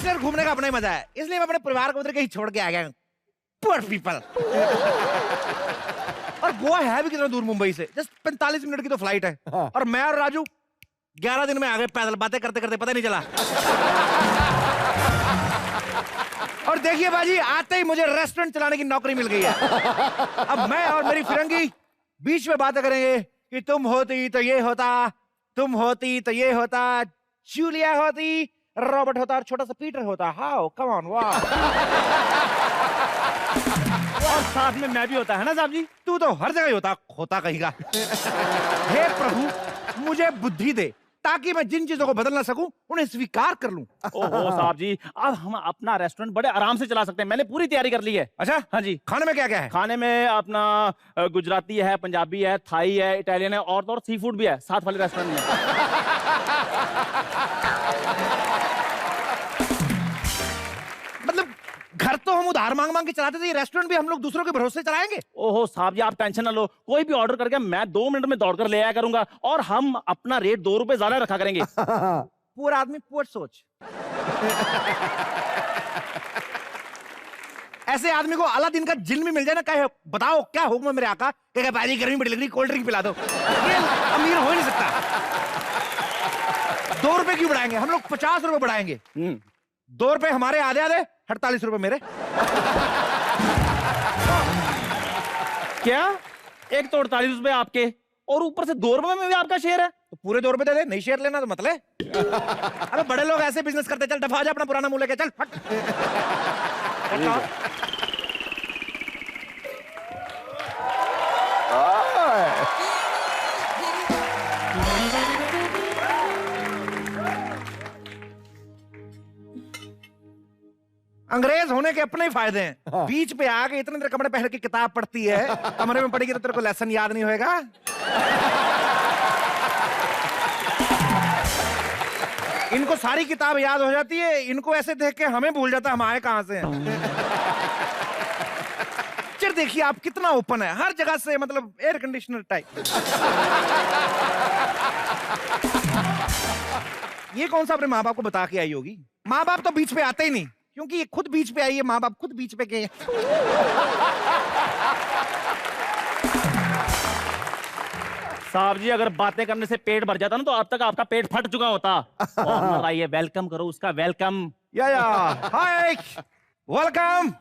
Restaurant घूमने का अपना ही मजा है, इसलिए मैं अपने परिवार को उधर कहीं छोड़ के आ गया हूँ। Poor people. और गोवा है भी कितना दूर मुंबई से, जस्ट 45 मिनट की तो फ्लाइट है। और मैं और राजू 11 दिन में आ गए पैदल, बातें करते करते पता नहीं चला। और देखिए बाजी, आते ही मुझे रेस्टोरेंट चलाने की नौकरी मिल गई है। अब मैं और मेरी फिरंगी बीच में बातें करेंगे कि तुम होती तो ये होता, तुम होती तो ये होता, जूलिया होती, रॉबर्ट होता और छोटा सा पीटर होता। हाउ कम ऑन, वाह। और साथ में मैं भी होता है ना साहब जी? तू तो हर जगह ही होता कहीं का। हे प्रभु, मुझे बुद्धि दे ताकि मैं जिन चीजों को बदल ना सकूं उन्हें स्वीकार कर लूं। ओहो साहब जी, अब हम अपना रेस्टोरेंट बड़े आराम से चला सकते हैं। मैंने पूरी तैयारी कर ली है। अच्छा, हाँ जी। खाने में क्या क्या है? खाने में अपना गुजराती है, पंजाबी है, थाई है, इटालियन है और तो सी फूड भी है साथ वाले रेस्टोरेंट में। मतलब घर तो हम उधार मांग मांग के चलाते थे, ये रेस्टोरेंट भी हम लोग दूसरों के भरोसे चलाएंगे? ओहो साहब जी, आप टेंशन ना लो, कोई भी ऑर्डर करके मैं 2 मिनट में दौड़कर ले आया करूंगा और हम अपना रेट 2 रुपए ज्यादा रखा करेंगे। पूरा आदमी पुअर सोच। ऐसे आदमी को अलादीन का जिन भी मिल जाए ना, कहे बताओ क्या हुक्म है मेरे आका, कहेगा भाई गर्मी बड़ी लग रही, कोल्ड ड्रिंक पिला दो। ये अमीर हो ही नहीं सकता। 2 रुपए क्यों बढ़ाएंगे हम लोग, 50 रुपए बढ़ाएंगे। 2 रुपए हमारे आधे आधे, 48 रुपए मेरे। क्या? एक तो 48 रुपए आपके और ऊपर से 2 रुपए में भी आपका शेयर है? तो पूरे 2 रुपए दे दे, नहीं शेयर लेना तो मत ले। अबे बड़े लोग ऐसे बिजनेस करते, चल दफा जा अपना पुराना मुंह लेके चल, फट। अंग्रेज होने के अपने ही फायदे हैं। बीच पे आके इतने तेरे कमरे पहन के किताब पढ़ती है, कमरे में पढ़ेगी तो तेरे को लेसन याद नहीं होएगा। इनको सारी किताब याद हो जाती है, इनको ऐसे देख के हमें भूल जाता हम आए कहां से हैं। चल देखिए आप कितना ओपन है, हर जगह से मतलब एयर कंडीशनर टाइप। ये कौन सा अपने माँ बाप को बता के आई होगी? माँ बाप तो बीच पे आते ही नहीं, क्योंकि ये खुद बीच पे आई है, माँ बाप खुद बीच पे गए। साहब जी, अगर बातें करने से पेट भर जाता ना तो अब तक आपका पेट फट चुका होता। और आइए, वेलकम करो उसका, वेलकम। या हाय, welcome.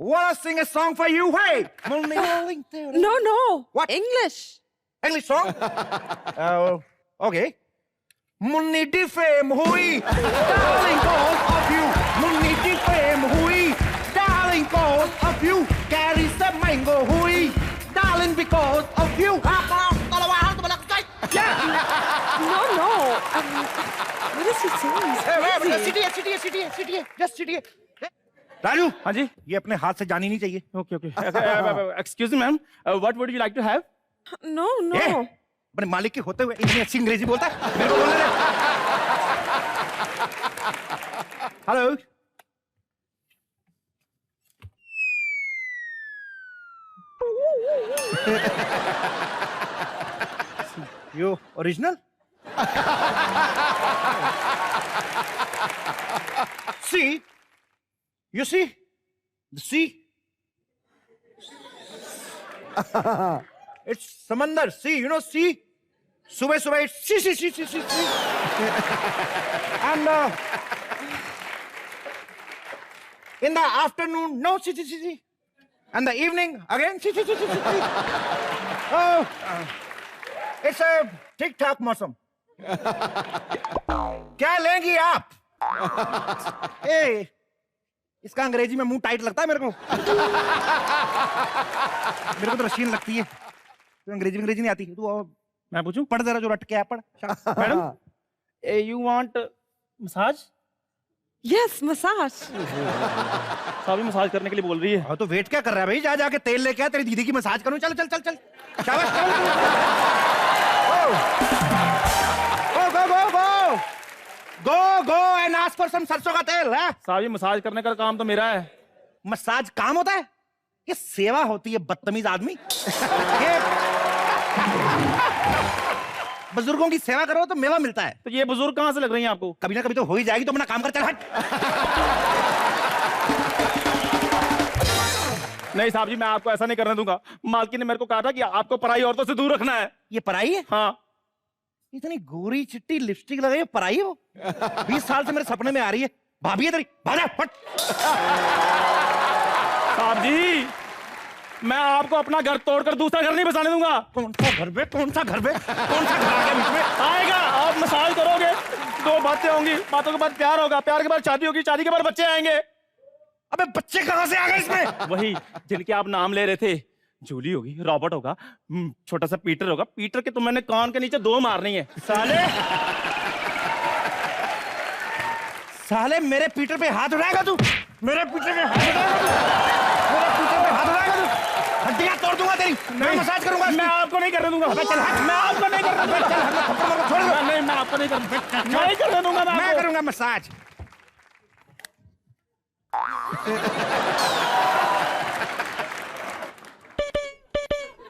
Wanna sing a song for you? Hey. No. What? English. English song? Okay. Munni di fame hui, darling goes of you. Munni di fame hui, darling goes of you. Carry some mango hui, darling because of you. Yeah. No. What is he saying? Hey, sit here. Just sit here. Raju, हाँ जी। ये अपने हाथ से जानी नहीं चाहिए। Okay. Excuse me ma'am, what would you like to have? No. अपने मालिक के होते हुए इतनी अच्छी अंग्रेजी बोलता है, मेरे को बोलने दे। Hello. You original? See? You see? The sea? It's samandar, sea, you know sea? Subah it's sea. And in the afternoon, no sea. And the evening, again sea. Oh, it's a ठीक-ठाक मौसम। क्या लेंगी आप? इसका अंग्रेजी में मुंह tight लगता है मेरे को। मेरे को तो रशियन लगती है। तो अंग्रेजी नहीं आती। तू मैं पूछूं? पढ़ जरा जो रट के पढ़। Madam, you want massage? Yes, massage. साहब मसाज करने के लिए बोल रही है। हाँ तो वेट क्या कर रहा है भाई? जा जाके तेल लेके आ, तेरी दीदी की मसाज करूं। चल शाबाश। Go and ask for some सरसों का तेल। साहब ये मसाज करने का काम तो मेरा है। मसाज काम होता है? ये सेवा होती है, बदतमीज आदमी। बुजुर्गों की सेवा करो तो मेवा मिलता है। तो ये बुजुर्ग कहाँ से लग रही हैं आपको? कभी ना कभी तो हो ही जाएगी, तो अपना काम कर, चल हट। नहीं साहब जी, मैं आपको ऐसा नहीं करने दूंगा। मालकिन ने मेरे को कहा था कि आपको पराई औरतों से दूर रखना है। ये पराई है? हाँ। इतनी गोरी चिट्टी लिपस्टिक लगाई है, पराई है वो? 20 साल से मेरे सपने में आ रही है। भाभी है तेरी, भाजा फट। साहब जी, मैं आपको अपना घर तोड़कर दूसरा घर नहीं बसाने दूंगा। कौन सा घर बे, कौन सा घर बे, कौन सा घर आ गया बीच में? आएगा, आप मसाज करोगे, 2 बातें होंगी, बातों के बाद प्यार होगा, प्यार के बाद शादी होगी, शादी के बाद बच्चे आएंगे। अबे बच्चे कहाँ से आ गए इसमें? वही जिनके आप नाम ले रहे थे। जूली होगी, रॉबर्ट होगा, छोटा सा पीटर होगा। पीटर के तो मैंने कान के नीचे 2 मारनी है। साले मेरे पीटर पे हाथ उठाएगा तू? मेरे पीटर पे हाथ उठाएगा तू? मेरे पीटर पे हाथ उठाएगा तू? हड्डियां तोड़ दूंगा तेरी। मैं मसाज करूंगा। मैं आपको नहीं करने दूंगा। चल हट। मैं आपको नहीं करने दूंगा। चल हट, थप्पड़ मार के छोड़ दो। नहीं, मैं आपको नहीं करने दूंगा। मैं करूंगा मसाज।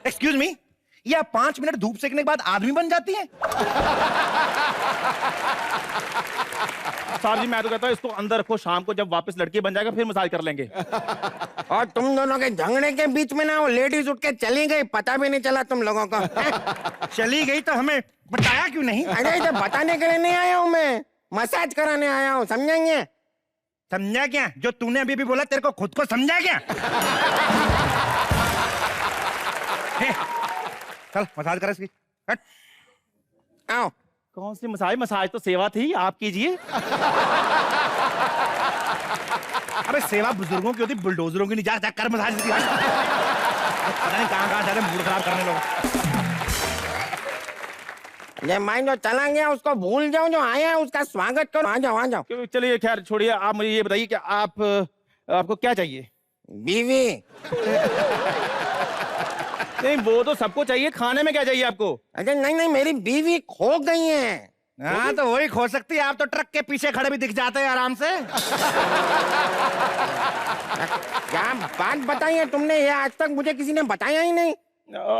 एक्सक्यूज मी, ये आप 5 मिनट धूप सेकने के बाद आदमी बन जाती हैं? साहब जी, मैं तो कहता हूँ इसको अंदर रखो, शाम को जब वापस लड़की बन जाएगा फिर मसाज कर लेंगे। और तुम दोनों के झगड़े के बीच में ना वो लेडीज उठ के चली गई, पता भी नहीं चला तुम लोगों को। चली गई तो हमें बताया क्यों नहीं? अरे इधर बताने के लिए नहीं आया हूँ मैं, मसाज कराने आया हूँ, समझेंगे? समझा क्या? जो तूने अभी भी बोला तेरे को खुद को समझा क्या? चल मसाज कर इसकी, हट। आओ। कौन सी मसाज? मसाज तो सेवा थी, आप कीजिए। अबे सेवा बुजुर्गों की होती, बुलडोजरों की नहीं। जा कर मसाज इसकी, हट। पता नहीं कहाँ जाते मूड खराब करने लोग। ये मैं जो चला गया उसको भूल जाओ, जो आया है उसका स्वागत करो। आ जाओ आ जाओ। चलिए खैर छोड़िए, आप मुझे ये बताइए कि आपको क्या चाहिए? बीवी। नहीं, वो तो सबको चाहिए, खाने में क्या चाहिए आपको? अरे नहीं नहीं, मेरी बीवी खो गई है। हाँ तो वही खो सकती है। आप तो ट्रक के पीछे खड़े भी दिख जाते हैं आराम से। क्या बात बताई है तुमने, ये आज तक मुझे किसी ने बताया ही नहीं।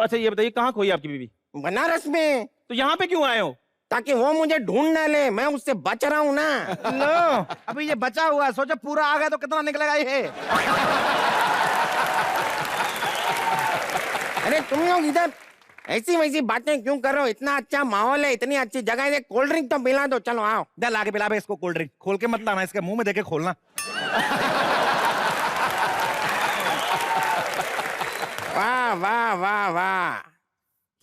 अच्छा ये बताइए, कहाँ खोई आपकी बीवी? बनारस में। तो यहाँ पे क्यों आए हो? ताकि वो मुझे ढूंढ ना ले, मैं उससे बच रहा हूँ ना। लो, अभी ये बचा हुआ, सोचो पूरा आ गया तो कितना निकलेगा ये। अरे तुम लोग इधर ऐसी वैसी बातें क्यों कर रहे हो? इतना अच्छा माहौल है, इतनी अच्छी जगह है, कोल्ड ड्रिंक तो पिला दो। चलो आओ। जा लाके पिला बे इसको कोल्ड ड्रिंक। खोल के मत लाना, इसके मुंह में देके खोलना। वाह वाह वाह वाह,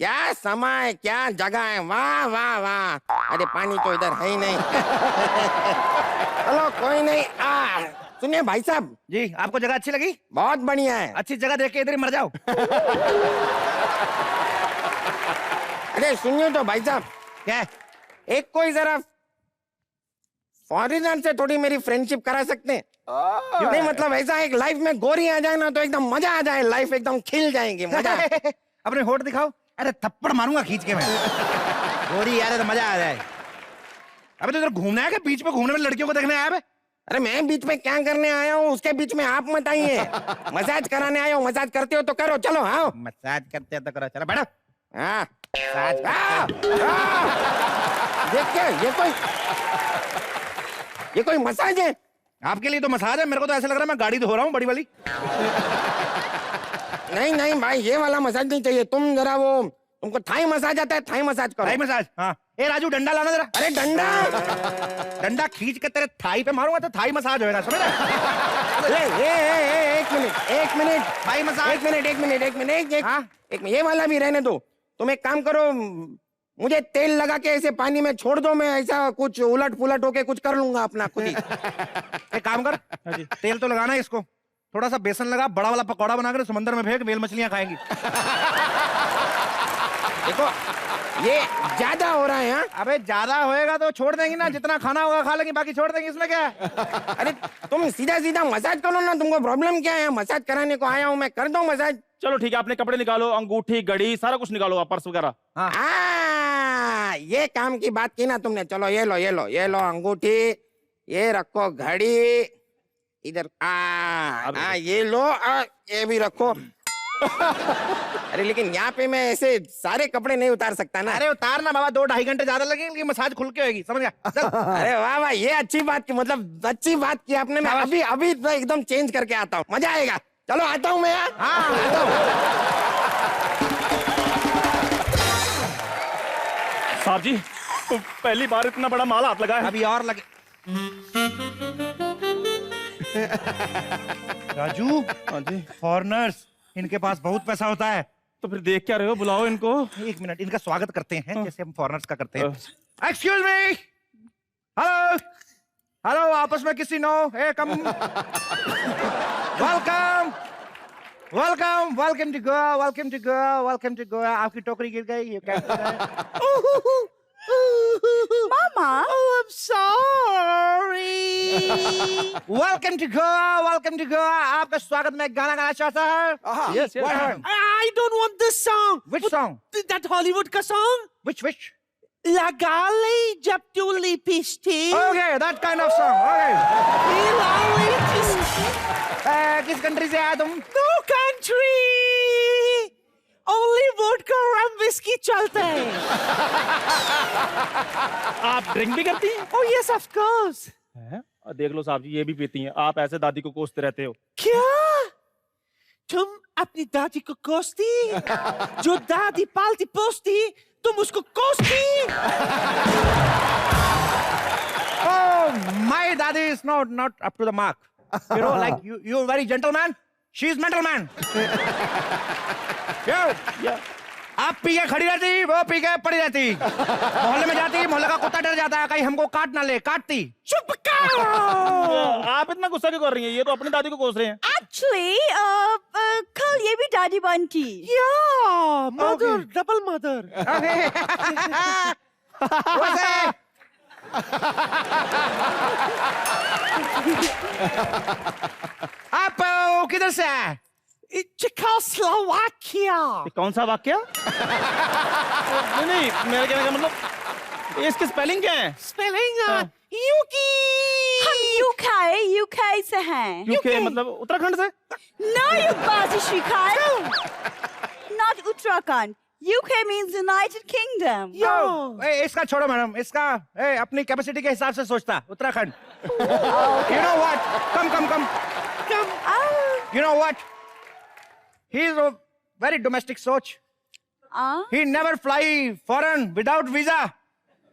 क्या समय, क्या जगह है, वाह वाह वाह। अरे पानी तो इधर है ही नहीं। चलो कोई नहीं। सुनिए भाई साहब जी, आपको जगह अच्छी लगी? बहुत बढ़िया है। अच्छी जगह देख के इधर ही मर जाओ। अरे सुनिए तो भाई साहब, क्या है? एक कोई जरा फॉरेनर से थोड़ी मेरी फ्रेंडशिप करा सकते हैं? नहीं मतलब ऐसा एक लाइफ में गोरी आ जाए ना तो एकदम मजा आ जाए, लाइफ एकदम खिल जाएगी। मजा। अपने होठ दिखाओ। अरे थप्पड़ मारूंगा खींच के मैं। गोरी यार तो मजा आ जाए। अबे तो इधर घूमना है क्या? बीच में घूमने में लड़कियों को देखने आया है? अरे मैं बीच में क्या करने आया हूँ, उसके बीच में आप मत आइए। मसाज कराने आया हूँ, मसाज करते हो तो करो। चलो आओ। मसाज करते हैं तो करो, चलो बैठो। हाँ मसाज देखिए, ये कोई मसाज है? आपके लिए तो मसाज है, मेरे को तो ऐसा लग रहा है मैं गाड़ी धो रहा हूँ बड़ी वाली। नहीं नहीं भाई, ये वाला मसाज नहीं चाहिए। तुम जरा वो, तुमको थाई मसाज आता है? थाई मसाज करो। Thai massage? हाँ। ए राजू, डंडा लाना जरा। अरे डंडा। डंडा खींच के तेरे थाई पे मारूंगा तो थाई मसाज होएगा, समझ रहे? एक मिनट थाई मसाज। एक मिनट। हाँ? ये वाला भी रहने दो। तुम एक काम करो, मुझे तेल लगा के ऐसे पानी में छोड़ दो, मैं ऐसा कुछ उलट पुलट होके कुछ कर लूंगा अपना खुद ही। एक काम कर, तेल तो लगाना है इसको, थोड़ा सा बेसन लगा, बड़ा वाला पकौड़ा बना कर समंदर में फेंक, वेल मछलियां खाएंगी। देखो ये ज्यादा हो रहा है। हाँ? अबे ज्यादा होएगा तो छोड़ देंगी ना, जितना खाना होगा खा लेंगे, बाकी छोड़ देंगे, इसमें क्या है? अरे तुम सीधा सीधा मसाज करो ना, तुमको प्रॉब्लम क्या है? मसाज कराने को आया हूँ मैं, कर दो मसाज। चलो ठीक है, अपने कपड़े निकालो, अंगूठी, घड़ी, सारा कुछ निकालो, आप पर्स वगैरह। हाँ। ये काम की बात की ना तुमने। चलो ये लो अंगूठी, ये रखो घड़ी इधर। ये लो, ये भी रखो। अरे लेकिन यहाँ पे मैं ऐसे सारे कपड़े नहीं उतार सकता ना। अरे उतारना बाबा, 2-2.5 घंटे ज्यादा लगेंगे लेकिन मसाज खुल के होगी, समझ गया? चल। अरे वाह वाह, ये अच्छी बात की, मतलब अच्छी बात की आपने। मैं अभी अभी तो एकदम चेंज करके आता हूँ, मजा आएगा। चलो आता हूँ मैं यार। हाँ आता हूँ। साहब जी, तो पहली बार इतना बड़ा माल हाथ लगा है। अभी और लगे। राजू, हाँ जी। फॉरेनर्स, इनके पास बहुत पैसा होता है। तो फिर देख क्या रहे हो, बुलाओ इनको। 1 मिनट, इनका स्वागत करते हैं जैसे हम फॉरेनर्स का करते हैं। एक्सक्यूज मी, हेलो हेलो, आपस में किसी नो, ए come, welcome welcome welcome to Goa, welcome to Goa, welcome to Goa. आपकी टोकरी गिर गई, ये क्या कर रहा है? Mama. Oh, I'm sorry. Welcome to Goa, welcome to Goa. आपका स्वागत में गाना गाना चाहता है। Yes, yes. What happened? I don't want this song. Which song? That Hollywood ka song? Which? La gali jab tu lipisti. Okay, that kind of song. Okay. किस country से आया तुम? No country. Only vodka rum whiskey चलते हैं. आप drink भी करती हैं? Oh yes, of course. देख लो साहब जी, ये भी पीती हैं। आप ऐसे दादी को कोसते रहते हो। क्या? तुम अपनी दादी को कोसती? जो दादी पालती पोसती, तुम उसको कोसती? Oh, my daddy is not up to the mark. You know, like you're very gentleman. She's mental man. या आप पी के खड़ी रहती, वो पी के पड़ी रहती। मोहल्ले में जाती, मोहल्ले का कुत्ता डर जाता है कहीं हमको काट ना ले, काटती। चुप करो! आप इतना गुस्सा क्यों कर रही हैं? ये तो अपनी दादी को कोस रहे हैं। Actually, कल ये भी दादी बनती। Yeah, mother, Okay. double mother. Okay. What's that? आप किधर से आए? Czechoslovakia. ये कौन सा वाक्य? नहीं, मेरे कहने का मतलब इसकी स्पेलिंग क्या है? Spelling Yuki. हम UK से हैं। यूके मतलब उत्तराखंड से? No, you बाजी शिकार। Not Uttarakhand. UK means United Kingdom. Yo. इसका छोड़ो मैडम, इसका अपनी कैपेसिटी के हिसाब से सोचता Uttarakhand. You know what? Come. Oh. You know what? He is a very domestic soch. He never fly foreign without visa.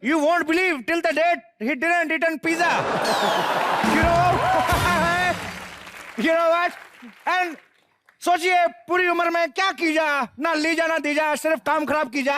You won't believe till the date he didn't eat pizza. You know? You know what? And सोचिए पूरी उम्र में क्या की जा, ना ली जा ना दी जा, सिर्फ काम खराब की जा।